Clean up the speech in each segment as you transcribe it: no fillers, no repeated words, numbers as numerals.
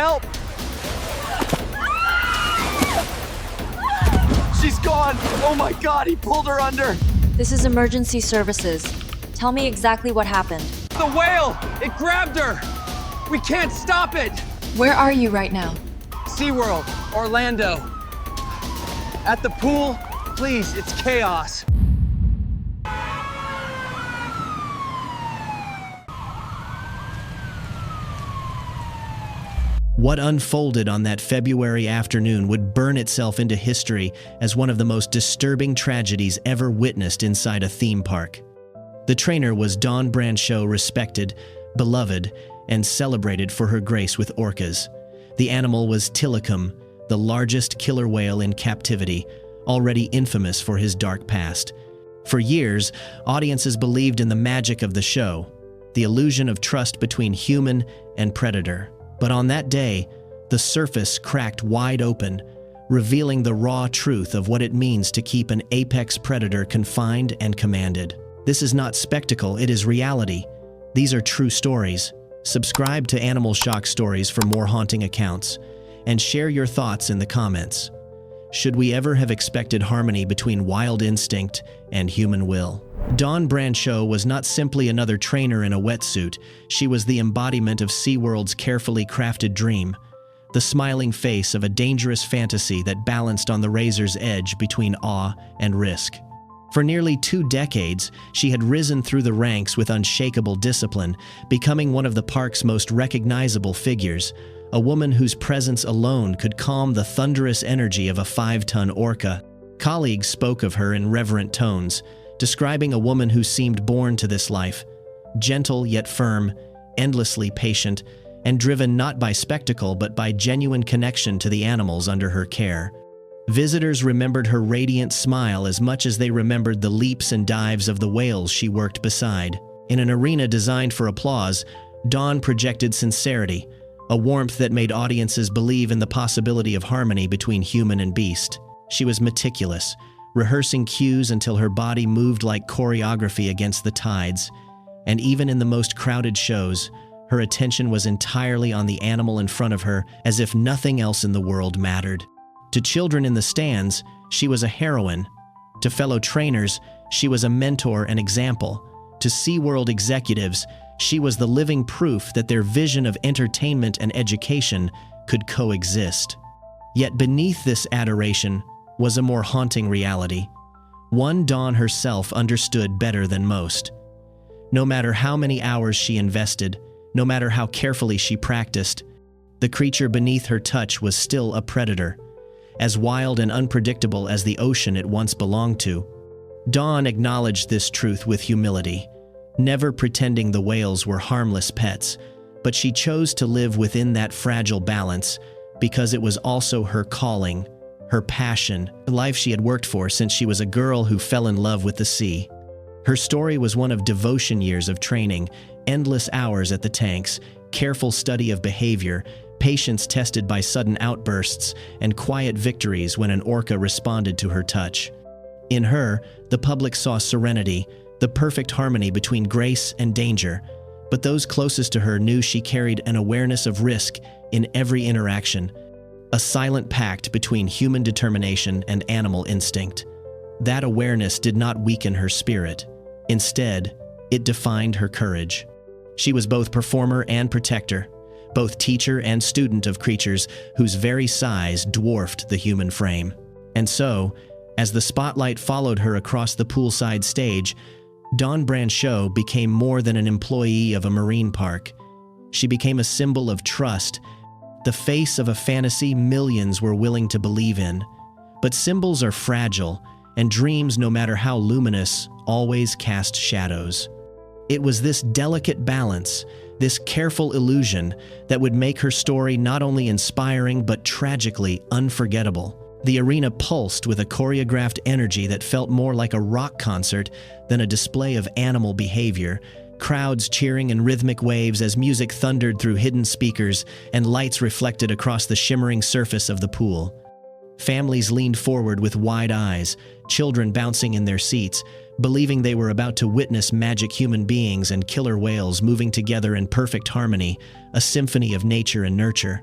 help! She's gone! Oh my God, he pulled her under! This is emergency services. Tell me exactly what happened. The whale! It grabbed her! We can't stop it! Where are you right now? SeaWorld, Orlando. At the pool, please, it's chaos. What unfolded on that February afternoon would burn itself into history as one of the most disturbing tragedies ever witnessed inside a theme park. The trainer was Dawn Brancheau, respected, beloved, and celebrated for her grace with orcas. The animal was Tilikum, the largest killer whale in captivity, already infamous for his dark past. For years, audiences believed in the magic of the show, the illusion of trust between human and predator. But on that day, the surface cracked wide open, revealing the raw truth of what it means to keep an apex predator confined and commanded. This is not spectacle, it is reality. These are true stories. Subscribe to Animal Shock Stories for more haunting accounts, and share your thoughts in the comments. Should we ever have expected harmony between wild instinct and human will? Dawn Brancheau was not simply another trainer in a wetsuit. She was the embodiment of SeaWorld's carefully crafted dream, the smiling face of a dangerous fantasy that balanced on the razor's edge between awe and risk. For nearly 2 decades, she had risen through the ranks with unshakable discipline, becoming one of the park's most recognizable figures, a woman whose presence alone could calm the thunderous energy of a 5-ton orca. Colleagues spoke of her in reverent tones, describing a woman who seemed born to this life, gentle yet firm, endlessly patient, and driven not by spectacle but by genuine connection to the animals under her care. Visitors remembered her radiant smile as much as they remembered the leaps and dives of the whales she worked beside. In an arena designed for applause, Dawn projected sincerity, a warmth that made audiences believe in the possibility of harmony between human and beast. She was meticulous, rehearsing cues until her body moved like choreography against the tides, and even in the most crowded shows, her attention was entirely on the animal in front of her, as if nothing else in the world mattered. To children in the stands, she was a heroine. To fellow trainers, she was a mentor and example. To SeaWorld executives, she was the living proof that their vision of entertainment and education could coexist. Yet beneath this adoration was a more haunting reality, one Dawn herself understood better than most. No matter how many hours she invested, no matter how carefully she practiced, the creature beneath her touch was still a predator, as wild and unpredictable as the ocean it once belonged to. Dawn acknowledged this truth with humility, never pretending the whales were harmless pets, but she chose to live within that fragile balance because it was also her calling, her passion, the life she had worked for since she was a girl who fell in love with the sea. Her story was one of devotion, years of training, endless hours at the tanks, careful study of behavior, patience tested by sudden outbursts, and quiet victories when an orca responded to her touch. In her, the public saw serenity, the perfect harmony between grace and danger, but those closest to her knew she carried an awareness of risk in every interaction, a silent pact between human determination and animal instinct. That awareness did not weaken her spirit. Instead, it defined her courage. She was both performer and protector, both teacher and student of creatures whose very size dwarfed the human frame. And so, as the spotlight followed her across the poolside stage, Dawn Brancheau became more than an employee of a marine park. She became a symbol of trust, the face of a fantasy millions were willing to believe in. But symbols are fragile, and dreams, no matter how luminous, always cast shadows. It was this delicate balance, this careful illusion, that would make her story not only inspiring but tragically unforgettable. The arena pulsed with a choreographed energy that felt more like a rock concert than a display of animal behavior, crowds cheering in rhythmic waves as music thundered through hidden speakers and lights reflected across the shimmering surface of the pool. Families leaned forward with wide eyes, children bouncing in their seats, believing they were about to witness magic human beings and killer whales moving together in perfect harmony, a symphony of nature and nurture.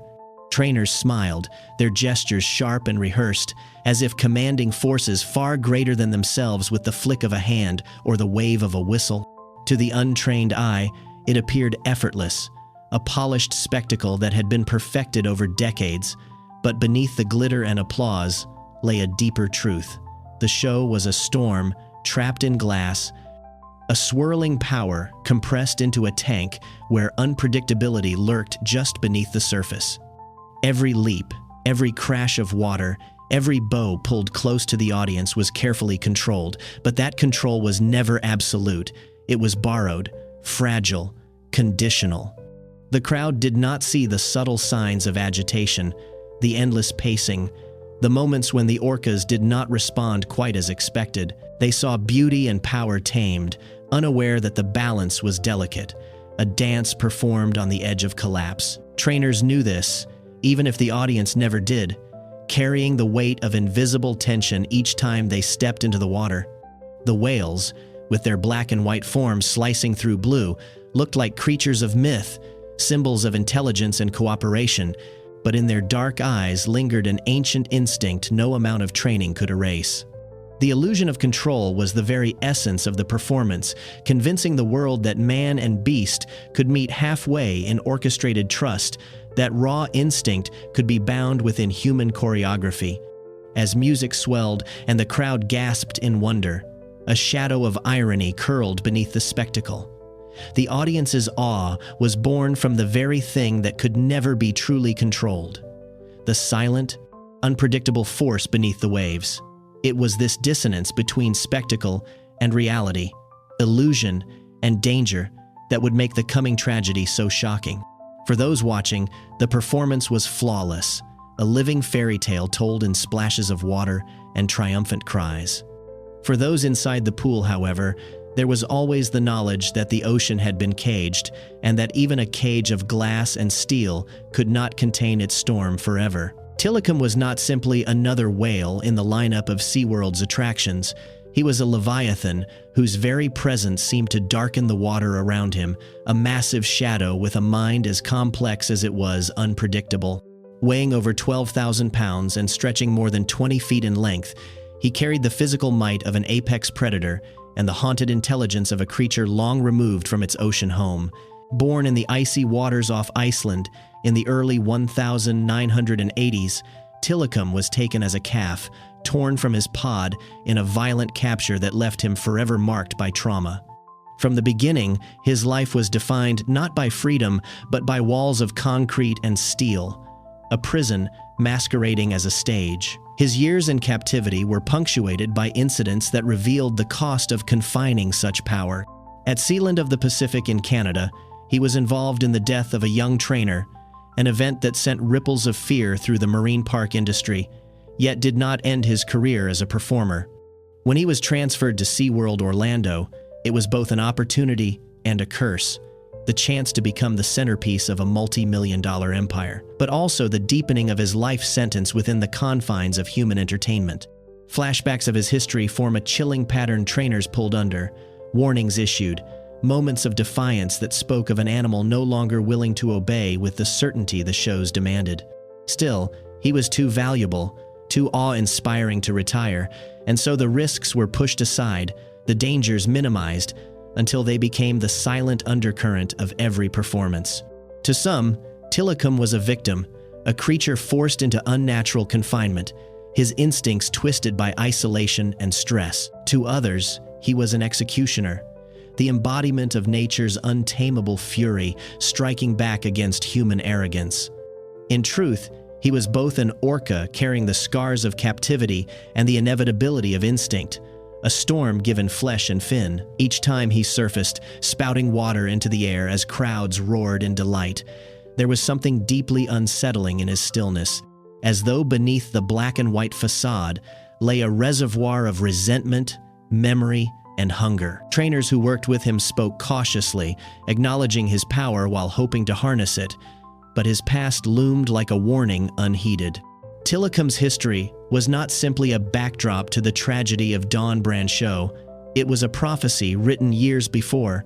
Trainers smiled, their gestures sharp and rehearsed, as if commanding forces far greater than themselves with the flick of a hand or the wave of a whistle. To the untrained eye, it appeared effortless, a polished spectacle that had been perfected over decades. But beneath the glitter and applause lay a deeper truth. The show was a storm trapped in glass, a swirling power compressed into a tank where unpredictability lurked just beneath the surface. Every leap, every crash of water, every bow pulled close to the audience was carefully controlled, but that control was never absolute. It was borrowed, fragile, conditional. The crowd did not see the subtle signs of agitation, the endless pacing, the moments when the orcas did not respond quite as expected. They saw beauty and power tamed, unaware that the balance was delicate, a dance performed on the edge of collapse. Trainers knew this, even if the audience never did, carrying the weight of invisible tension each time they stepped into the water. The whales, with their black and white forms slicing through blue, looked like creatures of myth, symbols of intelligence and cooperation, but in their dark eyes lingered an ancient instinct no amount of training could erase. The illusion of control was the very essence of the performance, convincing the world that man and beast could meet halfway in orchestrated trust, that raw instinct could be bound within human choreography. As music swelled and the crowd gasped in wonder, a shadow of irony curled beneath the spectacle. The audience's awe was born from the very thing that could never be truly controlled: the silent, unpredictable force beneath the waves. It was this dissonance between spectacle and reality, illusion and danger, that would make the coming tragedy so shocking. For those watching, the performance was flawless, a living fairy tale told in splashes of water and triumphant cries. For those inside the pool, however, there was always the knowledge that the ocean had been caged, and that even a cage of glass and steel could not contain its storm forever. Tilikum was not simply another whale in the lineup of SeaWorld's attractions. He was a leviathan whose very presence seemed to darken the water around him, a massive shadow with a mind as complex as it was unpredictable. Weighing over 12,000 pounds and stretching more than 20 feet in length, he carried the physical might of an apex predator and the haunted intelligence of a creature long removed from its ocean home. Born in the icy waters off Iceland in the early 1980s, Tilikum was taken as a calf, torn from his pod in a violent capture that left him forever marked by trauma. From the beginning, his life was defined not by freedom, but by walls of concrete and steel, a prison masquerading as a stage. His years in captivity were punctuated by incidents that revealed the cost of confining such power. At Sealand of the Pacific in Canada, he was involved in the death of a young trainer, an event that sent ripples of fear through the marine park industry, yet did not end his career as a performer. When he was transferred to SeaWorld Orlando, it was both an opportunity and a curse, the chance to become the centerpiece of a multi-million-dollar empire, but also the deepening of his life sentence within the confines of human entertainment. Flashbacks of his history form a chilling pattern trainers pulled under, warnings issued, moments of defiance that spoke of an animal no longer willing to obey with the certainty the shows demanded. Still, he was too valuable, too awe-inspiring to retire, and so the risks were pushed aside, the dangers minimized, until they became the silent undercurrent of every performance. To some, Tilikum was a victim, a creature forced into unnatural confinement, his instincts twisted by isolation and stress. To others, he was an executioner, the embodiment of nature's untamable fury, striking back against human arrogance. In truth, he was both an orca carrying the scars of captivity and the inevitability of instinct, a storm given flesh and fin. Each time he surfaced, spouting water into the air as crowds roared in delight, there was something deeply unsettling in his stillness, as though beneath the black and white facade lay a reservoir of resentment, memory, and hunger. Trainers who worked with him spoke cautiously, acknowledging his power while hoping to harness it, but his past loomed like a warning unheeded. Tilikum's history was not simply a backdrop to the tragedy of Brancheau. It was a prophecy written years before,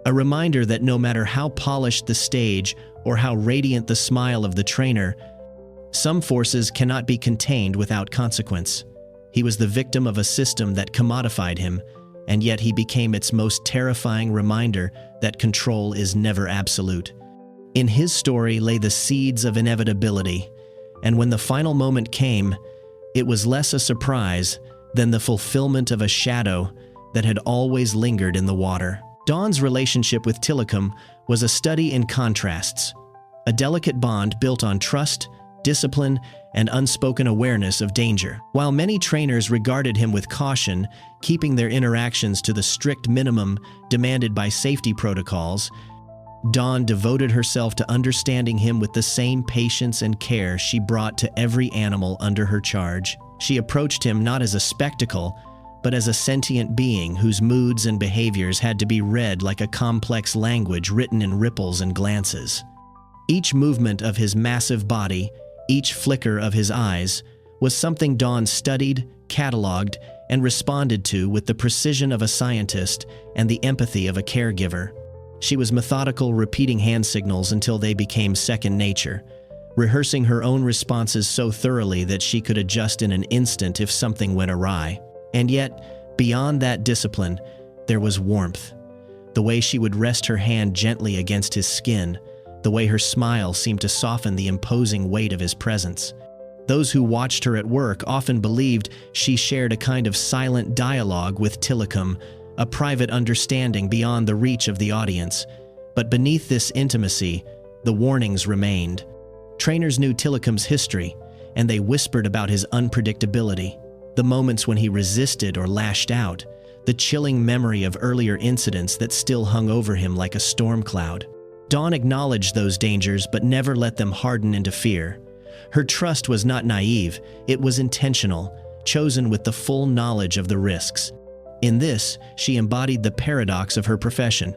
a reminder that no matter how polished the stage or how radiant the smile of the trainer, Some forces cannot be contained without consequence. He was the victim of a system that commodified him, and yet he became its most terrifying reminder that control is never absolute. In his story lay the seeds of inevitability, and when the final moment came, it was less a surprise than the fulfillment of a shadow that had always lingered in the water. Dawn's relationship with Tilikum was a study in contrasts, a delicate bond built on trust, discipline, and unspoken awareness of danger. While many trainers regarded him with caution, keeping their interactions to the strict minimum demanded by safety protocols, Dawn devoted herself to understanding him with the same patience and care she brought to every animal under her charge. She approached him not as a spectacle, but as a sentient being whose moods and behaviors had to be read like a complex language written in ripples and glances. Each movement of his massive body, each flicker of his eyes, was something Dawn studied, cataloged, and responded to with the precision of a scientist and the empathy of a caregiver. She was methodical, repeating hand signals until they became second nature, rehearsing her own responses so thoroughly that she could adjust in an instant if something went awry. And yet, beyond that discipline, there was warmth. The way she would rest her hand gently against his skin, the way her smile seemed to soften the imposing weight of his presence. Those who watched her at work often believed she shared a kind of silent dialogue with Tilikum, a private understanding beyond the reach of the audience. But beneath this intimacy, the warnings remained. Trainers knew Tilikum's history, and they whispered about his unpredictability, the moments when he resisted or lashed out, the chilling memory of earlier incidents that still hung over him like a storm cloud. Dawn acknowledged those dangers but never let them harden into fear. Her trust was not naive, it was intentional, chosen with the full knowledge of the risks. In this, she embodied the paradox of her profession.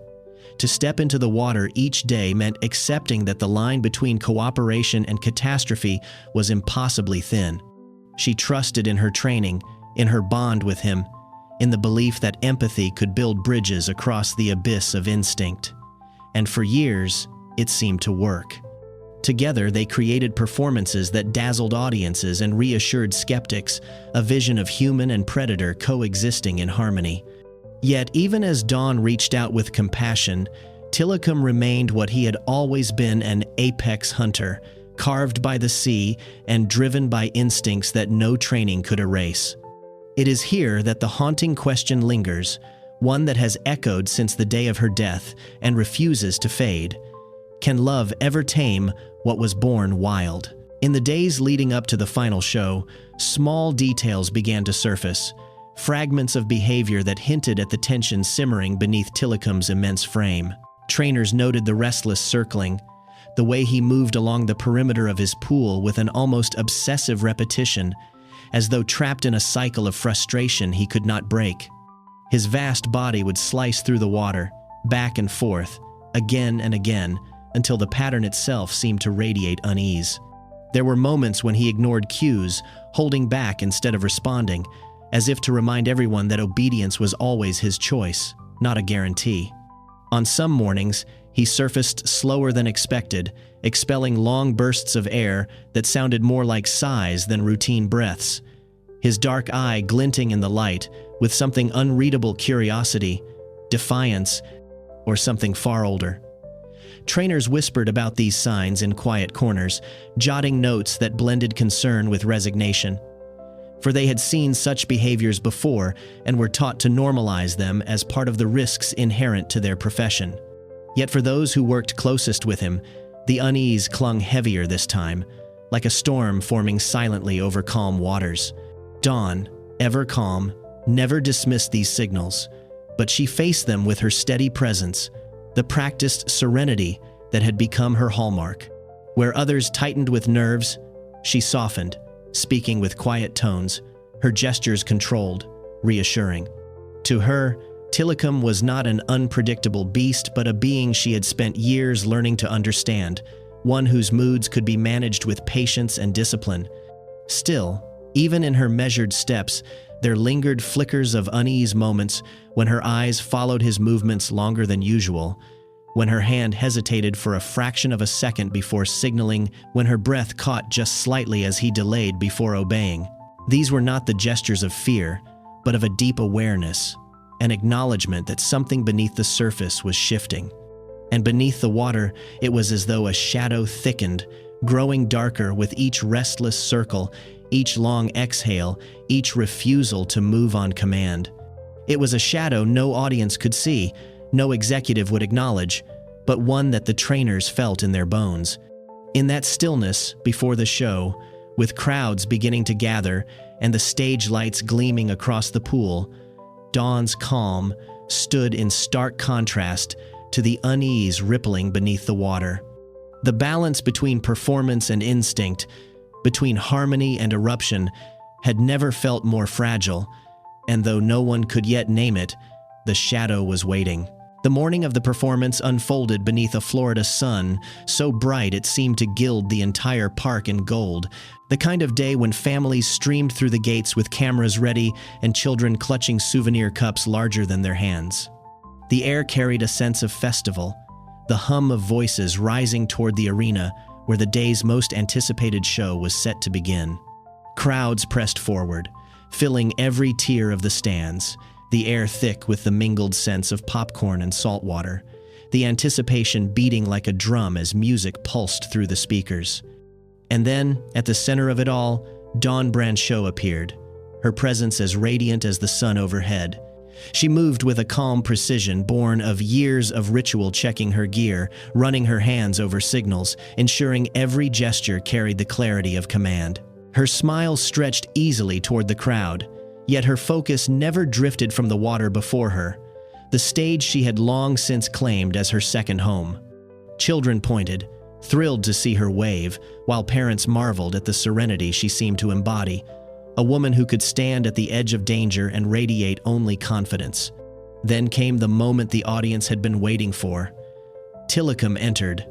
To step into the water each day meant accepting that the line between cooperation and catastrophe was impossibly thin. She trusted in her training, in her bond with him, in the belief that empathy could build bridges across the abyss of instinct. And for years, it seemed to work. Together, they created performances that dazzled audiences and reassured skeptics, a vision of human and predator coexisting in harmony. Yet, even as Dawn reached out with compassion, Tilikum remained what he had always been, an apex hunter, carved by the sea and driven by instincts that no training could erase. It is here that the haunting question lingers, one that has echoed since the day of her death and refuses to fade. Can love ever tame what was born wild? In the days leading up to the final show, small details began to surface, fragments of behavior that hinted at the tension simmering beneath Tilikum's immense frame. Trainers noted the restless circling, the way he moved along the perimeter of his pool with an almost obsessive repetition, as though trapped in a cycle of frustration he could not break. His vast body would slice through the water, back and forth, again and again, until the pattern itself seemed to radiate unease. There were moments when he ignored cues, holding back instead of responding, as if to remind everyone that obedience was always his choice, not a guarantee. On some mornings, he surfaced slower than expected, expelling long bursts of air that sounded more like sighs than routine breaths. His dark eye glinting in the light with something unreadable curiosity, defiance, or something far older. Trainers whispered about these signs in quiet corners, jotting notes that blended concern with resignation. For they had seen such behaviors before and were taught to normalize them as part of the risks inherent to their profession. Yet for those who worked closest with him, the unease clung heavier this time, like a storm forming silently over calm waters. Dawn, ever calm, never dismissed these signals, but she faced them with her steady presence, the practiced serenity that had become her hallmark. Where others tightened with nerves, she softened, speaking with quiet tones, her gestures controlled, reassuring. To her, Tilikum was not an unpredictable beast, but a being she had spent years learning to understand, one whose moods could be managed with patience and discipline. Still, even in her measured steps, there lingered flickers of unease, moments when her eyes followed his movements longer than usual, when her hand hesitated for a fraction of a second before signaling, when her breath caught just slightly as he delayed before obeying. These were not the gestures of fear, but of a deep awareness, an acknowledgement that something beneath the surface was shifting. And beneath the water, it was as though a shadow thickened, growing darker with each restless circle, each long exhale, each refusal to move on command. It was a shadow no audience could see, no executive would acknowledge, but one that the trainers felt in their bones. In that stillness before the show, with crowds beginning to gather and the stage lights gleaming across the pool, Dawn's calm stood in stark contrast to the unease rippling beneath the water. The balance between performance and instinct, between harmony and eruption, had never felt more fragile, and though no one could yet name it, the shadow was waiting. The morning of the performance unfolded beneath a Florida sun, so bright it seemed to gild the entire park in gold, the kind of day when families streamed through the gates with cameras ready and children clutching souvenir cups larger than their hands. The air carried a sense of festival, the hum of voices rising toward the arena where the day's most anticipated show was set to begin. Crowds pressed forward, filling every tier of the stands, the air thick with the mingled scents of popcorn and salt water, the anticipation beating like a drum as music pulsed through the speakers. And then, at the center of it all, Dawn Brancheau appeared, her presence as radiant as the sun overhead. She moved with a calm precision born of years of ritual, checking her gear, running her hands over signals, ensuring every gesture carried the clarity of command. Her smile stretched easily toward the crowd, yet her focus never drifted from the water before her, the stage she had long since claimed as her second home. Children pointed, thrilled to see her wave, while parents marveled at the serenity she seemed to embody, a woman who could stand at the edge of danger and radiate only confidence. Then came the moment the audience had been waiting for. Tilikum entered,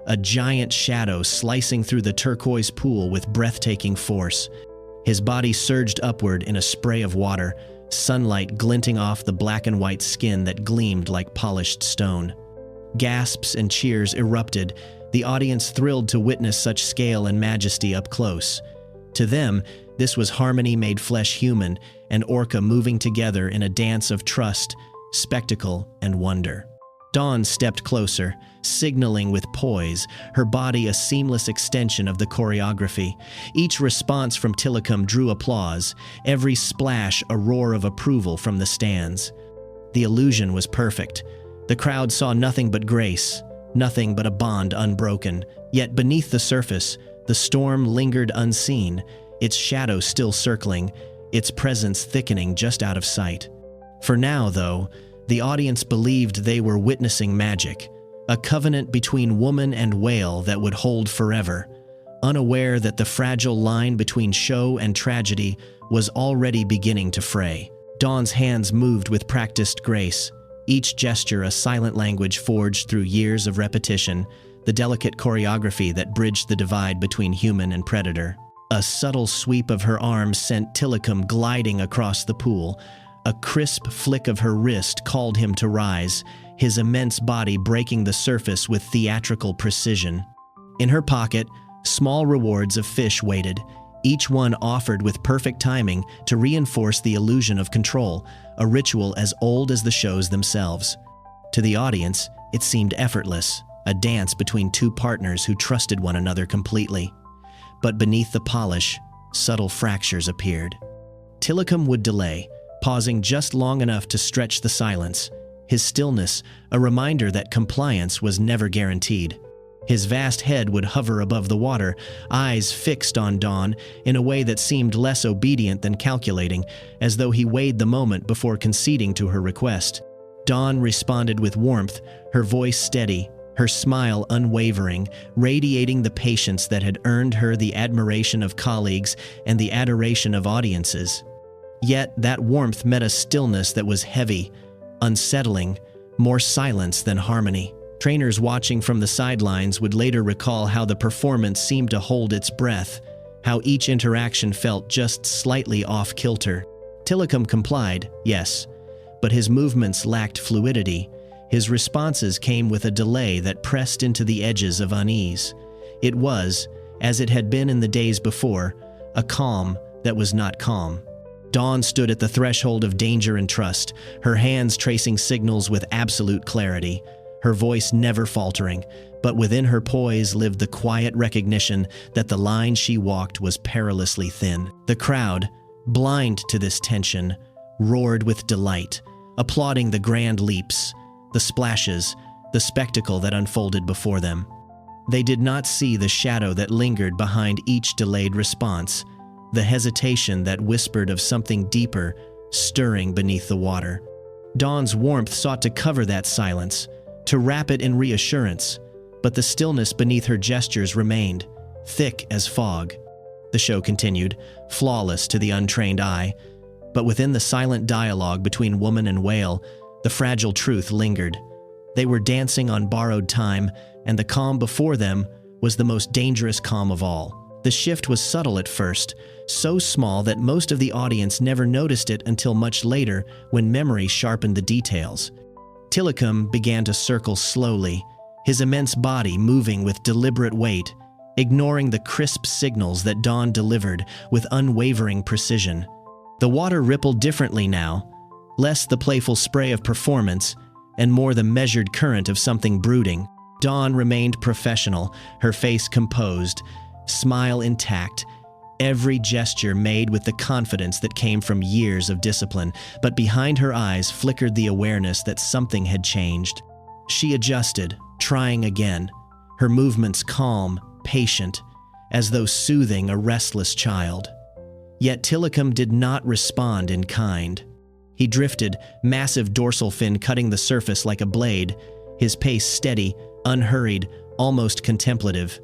a giant shadow slicing through the turquoise pool with breathtaking force. His body surged upward in a spray of water, sunlight glinting off the black and white skin that gleamed like polished stone. Gasps and cheers erupted, the audience thrilled to witness such scale and majesty up close. To them, this was harmony made flesh human, and Orca moving together in a dance of trust, spectacle, and wonder. Dawn stepped closer, signaling with poise, her body a seamless extension of the choreography. Each response from Tilikum drew applause, every splash a roar of approval from the stands. The illusion was perfect. The crowd saw nothing but grace, nothing but a bond unbroken. Yet beneath the surface, the storm lingered unseen, its shadow still circling, its presence thickening just out of sight. For now, though, the audience believed they were witnessing magic, a covenant between woman and whale that would hold forever, unaware that the fragile line between show and tragedy was already beginning to fray. Dawn's hands moved with practiced grace, each gesture a silent language forged through years of repetition, the delicate choreography that bridged the divide between human and predator. A subtle sweep of her arm sent Tilikum gliding across the pool. A crisp flick of her wrist called him to rise, his immense body breaking the surface with theatrical precision. In her pocket, small rewards of fish waited, each one offered with perfect timing to reinforce the illusion of control, a ritual as old as the shows themselves. To the audience, it seemed effortless, a dance between two partners who trusted one another completely. But beneath the polish, subtle fractures appeared. Tilikum would delay, pausing just long enough to stretch the silence, his stillness a reminder that compliance was never guaranteed. His vast head would hover above the water, eyes fixed on Dawn in a way that seemed less obedient than calculating, as though he weighed the moment before conceding to her request. Dawn responded with warmth, her voice steady, her smile unwavering, radiating the patience that had earned her the admiration of colleagues and the adoration of audiences. Yet that warmth met a stillness that was heavy, unsettling, more silence than harmony. Trainers watching from the sidelines would later recall how the performance seemed to hold its breath, how each interaction felt just slightly off-kilter. Tilikum complied, yes, but his movements lacked fluidity. His responses came with a delay that pressed into the edges of unease. It was, as it had been in the days before, a calm that was not calm. Dawn stood at the threshold of danger and trust, her hands tracing signals with absolute clarity, her voice never faltering, but within her poise lived the quiet recognition that the line she walked was perilously thin. The crowd, blind to this tension, roared with delight, applauding the grand leaps, the splashes, the spectacle that unfolded before them. They did not see the shadow that lingered behind each delayed response, the hesitation that whispered of something deeper, stirring beneath the water. Dawn's warmth sought to cover that silence, to wrap it in reassurance, but the stillness beneath her gestures remained, thick as fog. The show continued, flawless to the untrained eye, but within the silent dialogue between woman and whale, the fragile truth lingered. They were dancing on borrowed time, and the calm before them was the most dangerous calm of all. The shift was subtle at first, so small that most of the audience never noticed it until much later when memory sharpened the details. Tilikum began to circle slowly, his immense body moving with deliberate weight, ignoring the crisp signals that Dawn delivered with unwavering precision. The water rippled differently now, less the playful spray of performance and more the measured current of something brooding. Dawn remained professional, her face composed, smile intact, every gesture made with the confidence that came from years of discipline, but behind her eyes flickered the awareness that something had changed. She adjusted, trying again, her movements calm, patient, as though soothing a restless child. Yet Tilikum did not respond in kind. He drifted, massive dorsal fin cutting the surface like a blade, his pace steady, unhurried, almost contemplative.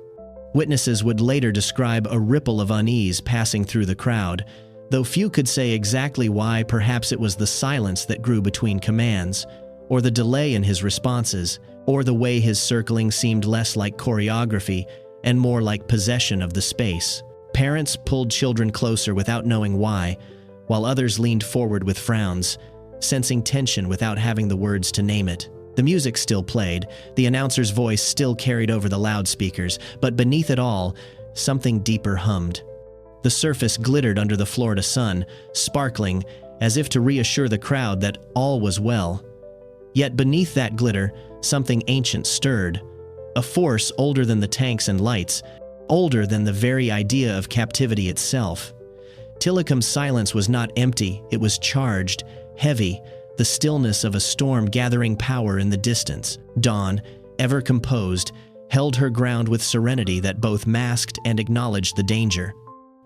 Witnesses would later describe a ripple of unease passing through the crowd, though few could say exactly why. Perhaps it was the silence that grew between commands, or the delay in his responses, or the way his circling seemed less like choreography and more like possession of the space. Parents pulled children closer without knowing why, while others leaned forward with frowns, sensing tension without having the words to name it. The music still played, the announcer's voice still carried over the loudspeakers, but beneath it all, something deeper hummed. The surface glittered under the Florida sun, sparkling, as if to reassure the crowd that all was well. Yet beneath that glitter, something ancient stirred, a force older than the tanks and lights, older than the very idea of captivity itself. Tilikum's silence was not empty, it was charged, heavy, the stillness of a storm gathering power in the distance. Dawn, ever composed, held her ground with serenity that both masked and acknowledged the danger.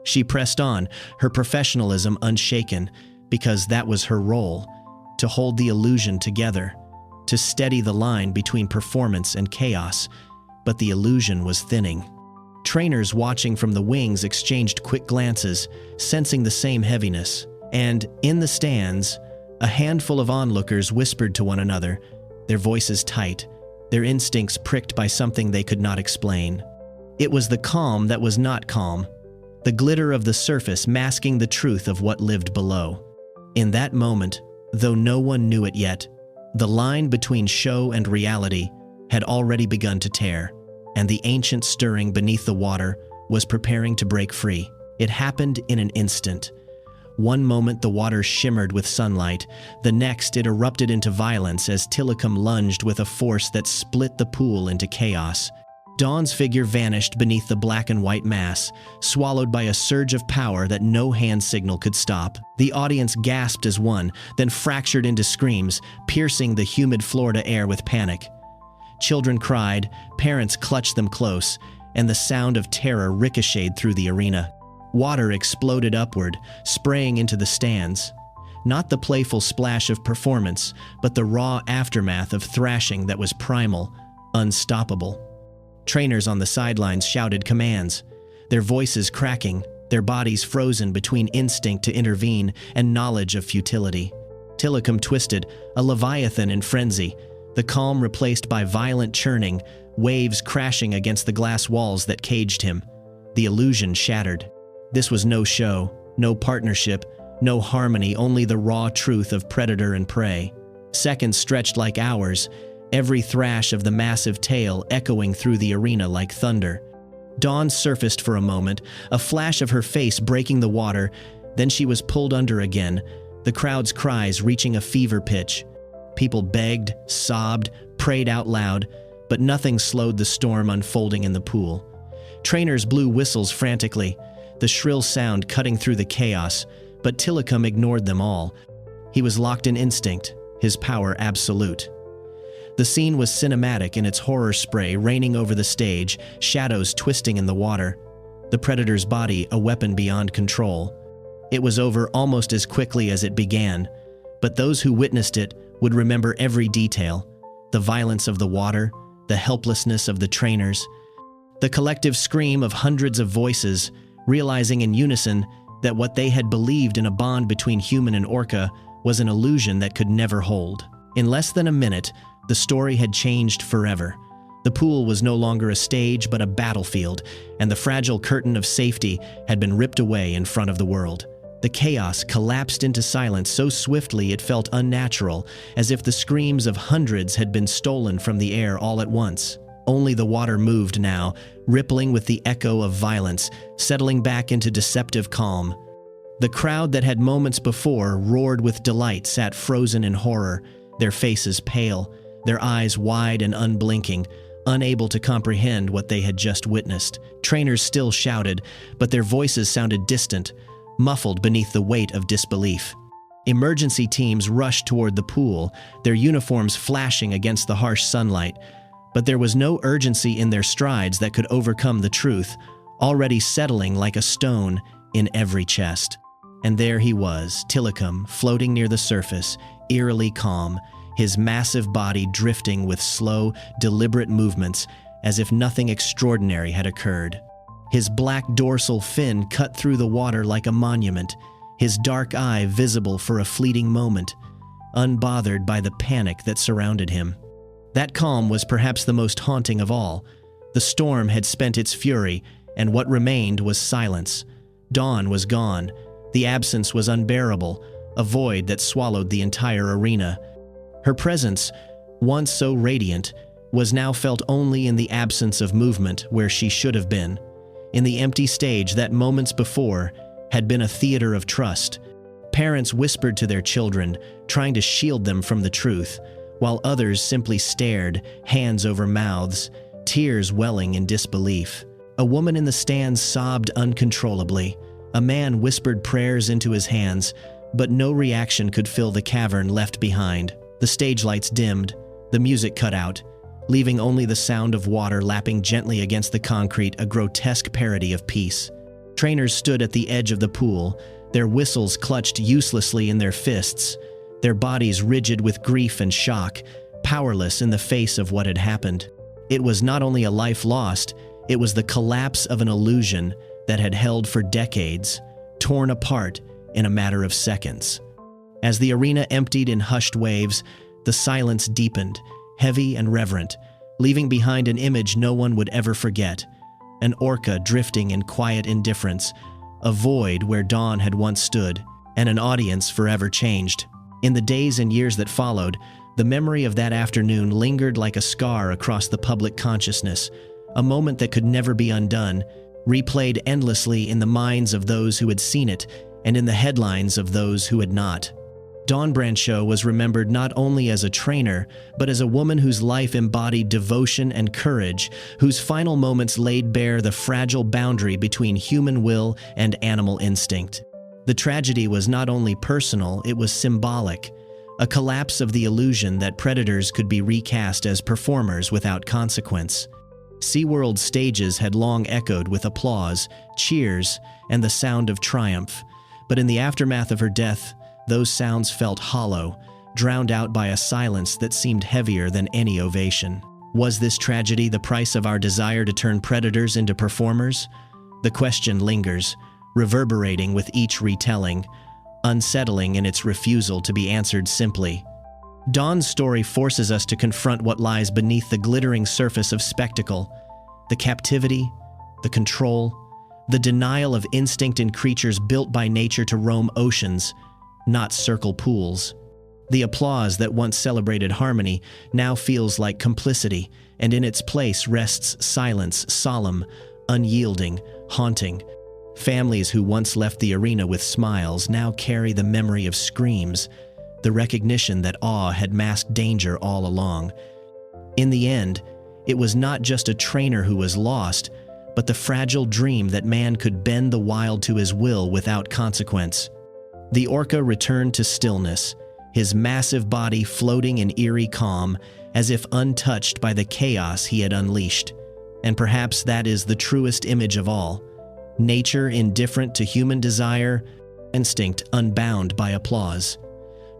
She pressed on, her professionalism unshaken, because that was her role, to hold the illusion together, to steady the line between performance and chaos, but the illusion was thinning. Trainers watching from the wings exchanged quick glances, sensing the same heaviness, and, in the stands, a handful of onlookers whispered to one another, their voices tight, their instincts pricked by something they could not explain. It was the calm that was not calm, the glitter of the surface masking the truth of what lived below. In that moment, though no one knew it yet, the line between show and reality had already begun to tear, and the ancient stirring beneath the water was preparing to break free. It happened in an instant. One moment the water shimmered with sunlight, the next it erupted into violence as Tilikum lunged with a force that split the pool into chaos. Dawn's figure vanished beneath the black and white mass, swallowed by a surge of power that no hand signal could stop. The audience gasped as one, then fractured into screams, piercing the humid Florida air with panic. Children cried, parents clutched them close, and the sound of terror ricocheted through the arena. Water exploded upward, spraying into the stands. Not the playful splash of performance, but the raw aftermath of thrashing that was primal, unstoppable. Trainers on the sidelines shouted commands, their voices cracking, their bodies frozen between instinct to intervene and knowledge of futility. Tilikum twisted, a leviathan in frenzy, the calm replaced by violent churning, waves crashing against the glass walls that caged him. The illusion shattered. This was no show, no partnership, no harmony, only the raw truth of predator and prey. Seconds stretched like hours, every thrash of the massive tail echoing through the arena like thunder. Dawn surfaced for a moment, a flash of her face breaking the water, then she was pulled under again, the crowd's cries reaching a fever pitch. People begged, sobbed, prayed out loud, but nothing slowed the storm unfolding in the pool. Trainers blew whistles frantically, the shrill sound cutting through the chaos, but Tilikum ignored them all. He was locked in instinct, his power absolute. The scene was cinematic in its horror spray raining over the stage, shadows twisting in the water. The predator's body a weapon beyond control. It was over almost as quickly as it began, but those who witnessed it would remember every detail: the violence of the water, the helplessness of the trainers, the collective scream of hundreds of voices, realizing in unison that what they had believed in a bond between human and orca was an illusion that could never hold. In less than a minute, the story had changed forever. The pool was no longer a stage but a battlefield, and the fragile curtain of safety had been ripped away in front of the world. The chaos collapsed into silence so swiftly it felt unnatural, as if the screams of hundreds had been stolen from the air all at once. Only the water moved now, rippling with the echo of violence, settling back into deceptive calm. The crowd that had moments before roared with delight sat frozen in horror, their faces pale, their eyes wide and unblinking, unable to comprehend what they had just witnessed. Trainers still shouted, but their voices sounded distant, muffled beneath the weight of disbelief. Emergency teams rushed toward the pool, their uniforms flashing against the harsh sunlight, but there was no urgency in their strides that could overcome the truth, already settling like a stone in every chest. And there he was, Tilikum, floating near the surface, eerily calm, his massive body drifting with slow, deliberate movements as if nothing extraordinary had occurred. His black dorsal fin cut through the water like a monument, his dark eye visible for a fleeting moment, unbothered by the panic that surrounded him. That calm was perhaps the most haunting of all. The storm had spent its fury, and what remained was silence. Dawn was gone. The absence was unbearable, a void that swallowed the entire arena. Her presence, once so radiant, was now felt only in the absence of movement where she should have been. In the empty stage that moments before had been a theater of trust. Parents whispered to their children, trying to shield them from the truth, while others simply stared, hands over mouths, tears welling in disbelief. A woman in the stands sobbed uncontrollably. A man whispered prayers into his hands, but no reaction could fill the cavern left behind. The stage lights dimmed, the music cut out, leaving only the sound of water lapping gently against the concrete, a grotesque parody of peace. Trainers stood at the edge of the pool, their whistles clutched uselessly in their fists, their bodies rigid with grief and shock, powerless in the face of what had happened. It was not only a life lost, it was the collapse of an illusion that had held for decades, torn apart in a matter of seconds. As the arena emptied in hushed waves, the silence deepened, heavy and reverent, leaving behind an image no one would ever forget, an orca drifting in quiet indifference, a void where Dawn had once stood, and an audience forever changed. In the days and years that followed, the memory of that afternoon lingered like a scar across the public consciousness, a moment that could never be undone, replayed endlessly in the minds of those who had seen it and in the headlines of those who had not. Dawn Brancheau was remembered not only as a trainer, but as a woman whose life embodied devotion and courage, whose final moments laid bare the fragile boundary between human will and animal instinct. The tragedy was not only personal, it was symbolic, a collapse of the illusion that predators could be recast as performers without consequence. SeaWorld's stages had long echoed with applause, cheers, and the sound of triumph, but in the aftermath of her death, those sounds felt hollow, drowned out by a silence that seemed heavier than any ovation. Was this tragedy the price of our desire to turn predators into performers? The question lingers, reverberating with each retelling, unsettling in its refusal to be answered simply. Dawn's story forces us to confront what lies beneath the glittering surface of spectacle, the captivity, the control, the denial of instinct in creatures built by nature to roam oceans, not circle pools. The applause that once celebrated harmony now feels like complicity, and in its place rests silence, solemn, unyielding, haunting. Families who once left the arena with smiles now carry the memory of screams, the recognition that awe had masked danger all along. In the end, it was not just a trainer who was lost, but the fragile dream that man could bend the wild to his will without consequence. The Orca returned to stillness, his massive body floating in eerie calm, as if untouched by the chaos he had unleashed. And perhaps that is the truest image of all. Nature indifferent to human desire, instinct unbound by applause.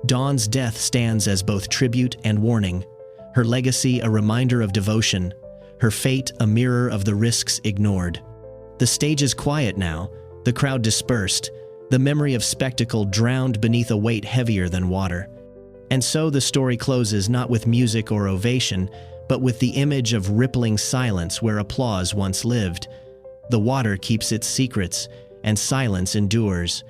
Dawn's death stands as both tribute and warning, her legacy a reminder of devotion, her fate a mirror of the risks ignored. The stage is quiet now, the crowd dispersed, the memory of spectacle drowned beneath a weight heavier than water. And so the story closes not with music or ovation, but with the image of rippling silence where applause once lived. The water keeps its secrets, and silence endures,